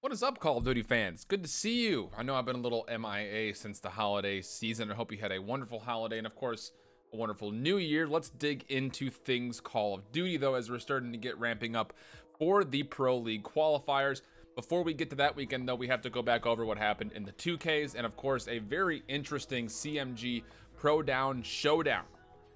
What is up, Call of Duty fans? Good to see you. I know I've been a little MIA since the holiday season. I hope you had a wonderful holiday and, of course, a wonderful new year. Let's dig into things Call of Duty, though, as we're starting to get ramping up for the Pro League Qualifiers. Before we get to that weekend, though, we have to go back over what happened in the 2Ks and, of course, a very interesting CMG Prodown Showdown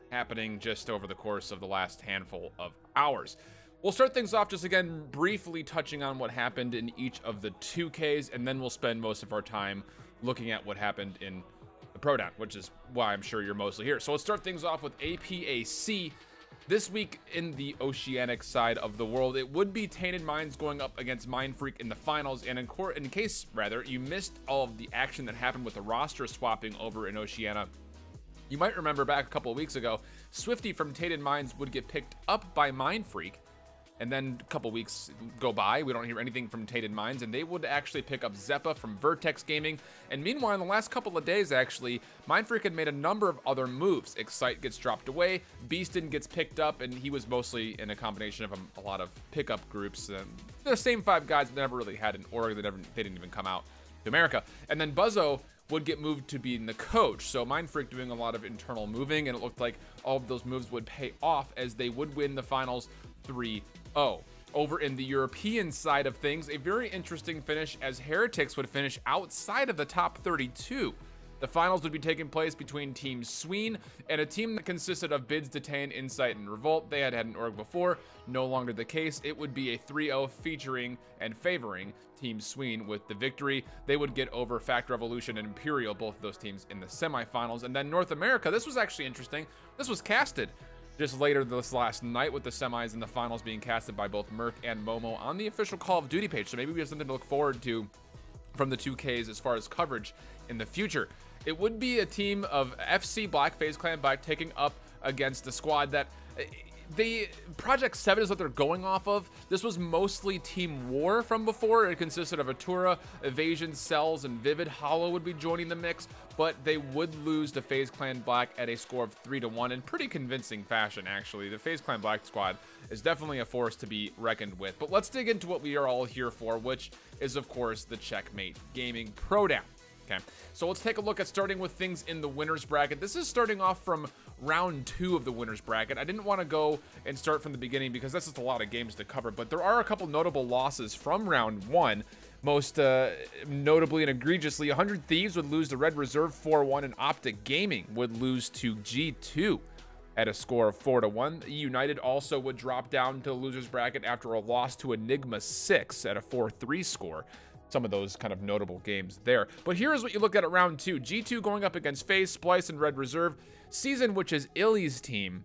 happening just over the course of the last handful of hours. We'll start things off just again briefly touching on what happened in each of the 2Ks, and then we'll spend most of our time looking at what happened in the Prodown, which is why I'm sure you're mostly here. So let's start things off with APAC. This week in the Oceanic side of the world, it would be Tainted Minds going up against Mindfreak in the finals, and in case you missed all of the action that happened with the roster swapping over in Oceania, you might remember back a couple of weeks ago, Swifty from Tainted Minds would get picked up by Mindfreak. And then a couple weeks go by, we don't hear anything from Tainted Minds, and they would actually pick up Zeppa from Vertex Gaming. And meanwhile, in the last couple of days, actually, Mindfreak had made a number of other moves. Excite gets dropped away, Beaston gets picked up, and he was mostly in a combination of a lot of pickup groups. The same 5 guys that never really had an org, they didn't even come out to America. And then Buzzo would get moved to being the coach. So Mindfreak doing a lot of internal moving, and it looked like all of those moves would pay off as they would win the finals 3-0. Over in the European side of things, a very interesting finish as Heretics would finish outside of the top 32. The finals would be taking place between Team Sween and a team that consisted of Bids, Detain, Insight, and Revolt. They had an org before, no longer the case. It would be a 3-0 featuring and favoring Team Sween with the victory. They would get over Fact Revolution and Imperial, both of those teams in the semifinals. And then North America, this was actually interesting. This was casted just later this last night, with the semis and the finals being casted by both Merc and Momo on the official Call of Duty page. So maybe we have something to look forward to from the 2Ks as far as coverage in the future. It would be a team of FC Black FaZe Clan by taking up against the squad that Project 7 is what they're going off of. This was mostly Team War from before. It consisted of Atura, Evasion, Cells, and Vivid. Hollow would be joining the mix, but they would lose to FaZe Clan Black at a score of 3-1 in pretty convincing fashion, actually. The FaZe Clan Black squad is definitely a force to be reckoned with. But let's dig into what we are all here for, which is, of course, the Checkmate Gaming Prodown. Okay, so let's take a look at starting with things in the winners bracket. This is starting off from round 2 of the winners bracket. I didn't want to go and start from the beginning because that's just a lot of games to cover, but there are a couple notable losses from round 1. Most notably and egregiously, 100 Thieves would lose to Red Reserve 4-1, and OpTic Gaming would lose to G2 at a score of 4-1. eUnited's also would drop down to the losers bracket after a loss to Enigma 6 at a 4-3 score. Some of those kind of notable games there. But here's what you look at round 2. G2 going up against FaZe, Splice, and Red Reserve. Season, which is Illy's team.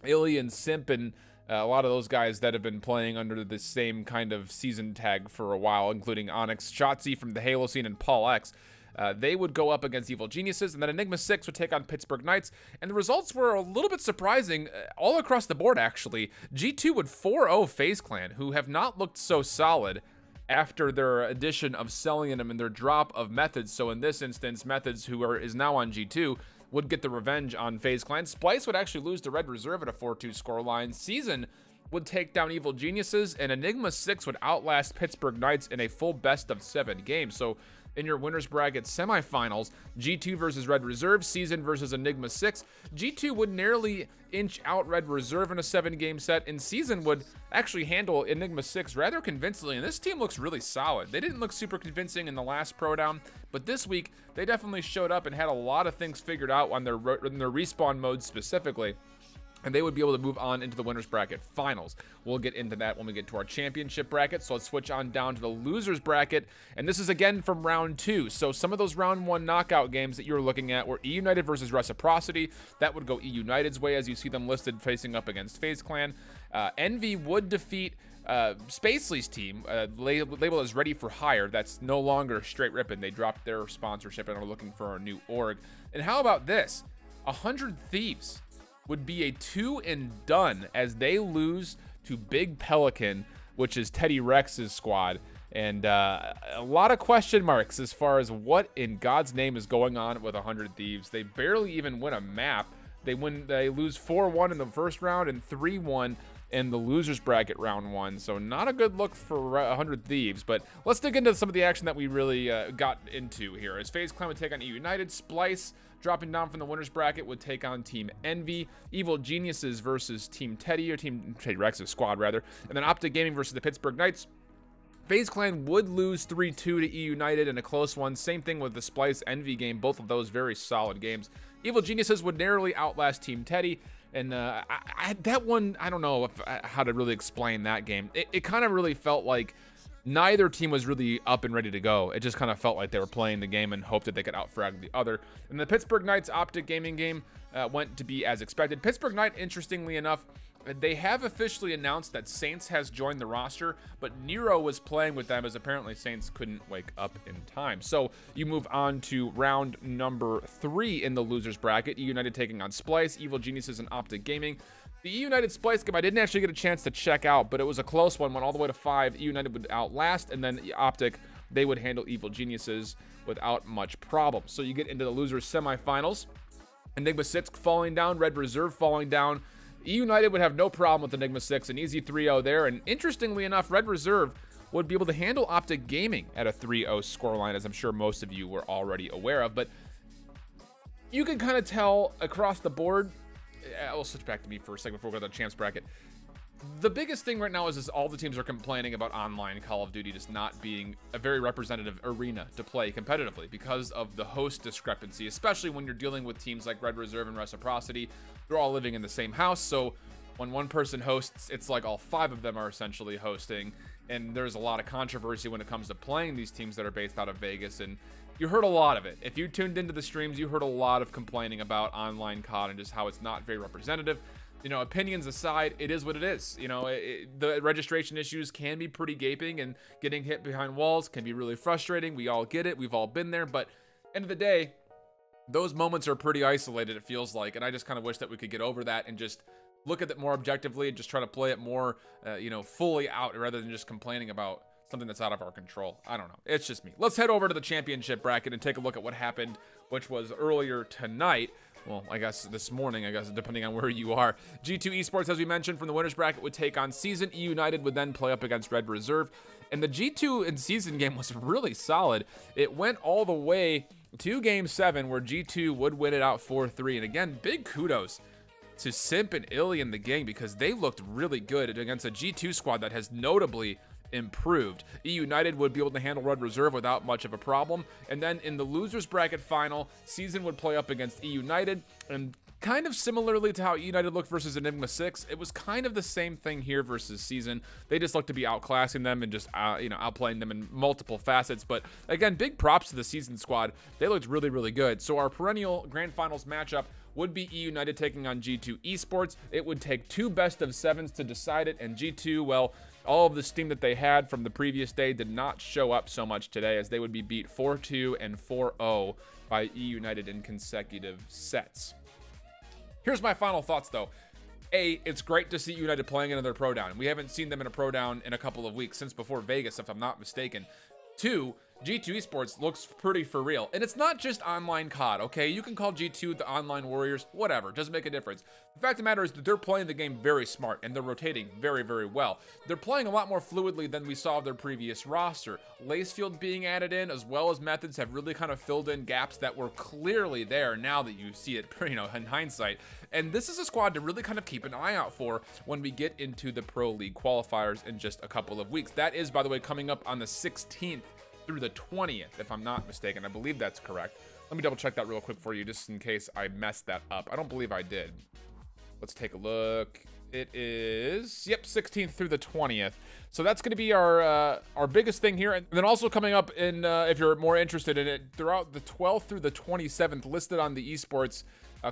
Illy and Simp and a lot of those guys that have been playing under the same kind of season tag for a while, including Onyx, Shotzi from the Halo scene, and Paul X. They would go up against Evil Geniuses, and then Enigma 6 would take on Pittsburgh Knights, and the results were a little bit surprising all across the board, actually. G2 would 4-0 FaZe Clan, who have not looked so solid after their addition of Selling them and their drop of Methods. So in this instance, Methods, who is now on G2, would get the revenge on FaZe Clan. Splice would actually lose to Red Reserve at a 4-2 scoreline. Season would take down Evil Geniuses, and Enigma 6 would outlast Pittsburgh Knights in a full best-of-7 game. So in your winners bracket semifinals, G2 versus Red Reserve, Season versus Enigma 6. G2 would nearly inch out Red Reserve in a 7-game set, and Season would actually handle Enigma 6 rather convincingly, and this team looks really solid. They didn't look super convincing in the last Prodown, but this week they definitely showed up and had a lot of things figured out on their respawn mode specifically, and they would be able to move on into the winners bracket finals. We'll get into that when we get to our championship bracket. So let's switch on down to the losers bracket, and this is again from round 2. So some of those round 1 knockout games that you were looking at were eUnited versus Reciprocity. That would go eUnited's way, as you see them listed facing up against FaZe Clan. Envy would defeat Spacely's team, labeled as Ready for Hire. That's no longer Straight Rippin'. They dropped their sponsorship and are looking for a new org. And how about this? 100 Thieves would be a 2 and done as they lose to Big Pelican, which is Teddy Rex's squad. And a lot of question marks as far as what in God's name is going on with 100 Thieves. They barely even win a map. They lose 4-1 in the first round and 3-1 in the losers bracket round 1. So not a good look for 100 Thieves, but let's dig into some of the action that we really got into here. As FaZe Clan would take on eUnited, Splice dropping down from the winners bracket would take on Team Envy, Evil Geniuses versus Team Teddy, or Team Teddy Rex's squad rather, and then OpTic Gaming versus the Pittsburgh Knights. FaZe Clan would lose 3-2 to eUnited in a close one. Same thing with the Splice Envy game. Both of those very solid games. Evil Geniuses would narrowly outlast Team Teddy. And that one, I don't know how to really explain that game. It kind of really felt like neither team was really up and ready to go. It just kind of felt like they were playing the game and hoped that they could outfrag the other. And the Pittsburgh Knights OpTic Gaming game went to be as expected. Pittsburgh Knight, interestingly enough, they have officially announced that Saints has joined the roster, but Nero was playing with them as apparently Saints couldn't wake up in time. So you move on to round number 3 in the losers bracket. eUnited taking on Splice, Evil Geniuses, and OpTic Gaming. The eUnited Splice game I didn't actually get a chance to check out, but it was a close one, went all the way to 5. eUnited would outlast, and then OpTic, they would handle Evil Geniuses without much problem. So you get into the losers semifinals. Enigma 6 falling down, Red Reserve falling down. eUnited would have no problem with Enigma 6, an easy 3-0 there. And interestingly enough, Red Reserve would be able to handle OpTic Gaming at a 3-0 scoreline, as I'm sure most of you were already aware of. But you can kind of tell across the board. We'll switch back to me for a second before we go to the champs bracket. The biggest thing right now is all the teams are complaining about online Call of Duty just not being a very representative arena to play competitively because of the host discrepancy, especially when you're dealing with teams like Red Reserve and Reciprocity. They're all living in the same house, so when one person hosts, it's like all 5 of them are essentially hosting, and there's a lot of controversy when it comes to playing these teams that are based out of Vegas, and you heard a lot of it. If you tuned into the streams, you heard a lot of complaining about online COD and just how it's not very representative. You know, opinions aside, it is what it is. You know, the registration issues can be pretty gaping, and getting hit behind walls can be really frustrating. We all get it. We've all been there. But end of the day, those moments are pretty isolated, it feels like. And I just kind of wish that we could get over that and just look at it more objectively and just try to play it more, you know, fully out rather than just complaining about something that's out of our control. I don't know. It's just me. Let's head over to the championship bracket and take a look at what happened, which was earlier tonight. Well, I guess this morning, depending on where you are. G2 Esports, as we mentioned, from the winners bracket would take on Season. eUnited would then play up against Red Reserve. And the G2 and Season game was really solid. It went all the way to Game 7, where G2 would win it out 4-3. And again, big kudos to Simp and Illy in the game because they looked really good against a G2 squad that has notably improved. eUnited would be able to handle Red Reserve without much of a problem. And then in the losers bracket final, Season would play up against eUnited, and kind of similarly to how eUnited looked versus Enigma 6, it was kind of the same thing here versus Season. They just looked to be outclassing them and just outplaying them in multiple facets. But again, big props to the Season squad. They looked really, really good. So our perennial grand finals matchup would be eUnited taking on G2 Esports. It would take 2 best of 7s to decide it, and G2, well, all of the steam that they had from the previous day did not show up so much today, as they would be beat 4-2 and 4-0 by eUnited in consecutive sets. Here's my final thoughts, though. A, it's great to see eUnited playing another Pro Down. We haven't seen them in a Pro Down in a couple of weeks, since before Vegas, if I'm not mistaken. 2, G2 Esports looks pretty for real. And it's not just online COD, okay? You can call G2 the online warriors, whatever, doesn't make a difference. The fact of the matter is that they're playing the game very smart, and they're rotating very, very well. They're playing a lot more fluidly than we saw of their previous roster. Lacefield being added in, as well as Methods, have really kind of filled in gaps that were clearly there now that you see it, you know, in hindsight. And this is a squad to really kind of keep an eye out for when we get into the Pro League qualifiers in just a couple of weeks. That is, by the way, coming up on the 16th through the 20th, if I'm not mistaken. I believe that's correct. Let me double check that real quick for you, just in case I messed that up. I don't believe I did. Let's take a look. It is, yep, 16th through the 20th. So that's going to be our biggest thing here. And then also coming up in, if you're more interested in it, throughout the 12th through the 27th, listed on the Esports,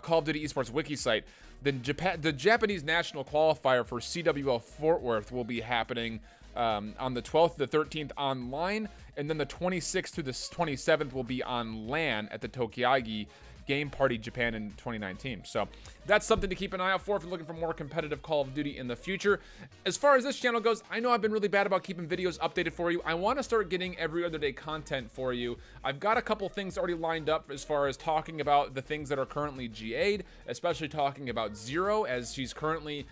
Call of Duty Esports wiki site, then the Japanese national qualifier for CWL Fort Worth will be happening on the 12th to the 13th online, and then the 26th to the 27th will be on LAN at the Tokiagi Game Party Japan in 2019. So that's something to keep an eye out for if you're looking for more competitive Call of Duty in the future. As far as this channel goes, I know I've been really bad about keeping videos updated for you. I want to start getting every other day content for you. I've got a couple things already lined up as far as talking about the things that are currently GA'd, especially talking about Zero, as she's currently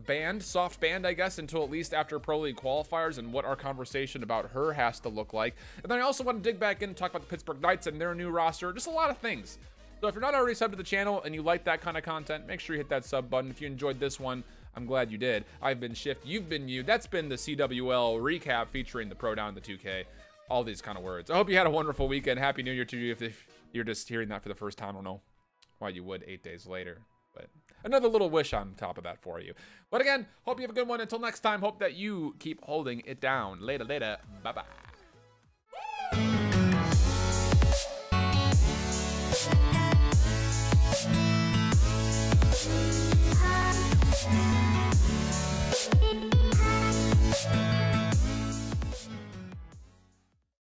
banned, soft banned, I guess, until at least after Pro League qualifiers and what our conversation about her has to look like. And then I also want to dig back in and talk about the Pittsburgh Knights and their new roster, just a lot of things. So if you're not already subbed to the channel and you like that kind of content, make sure you hit that sub button. If you enjoyed this one, I'm glad you did. I've been Shift, you've been you. That's been the CWL recap featuring the Prodown, the 2K, all these kind of words. I hope you had a wonderful weekend. Happy New Year to you. If you're just hearing that for the first time, I don't know why you would 8 days later, but another little wish on top of that for you. But again, hope you have a good one. Until next time, hope that you keep holding it down. Later, bye-bye.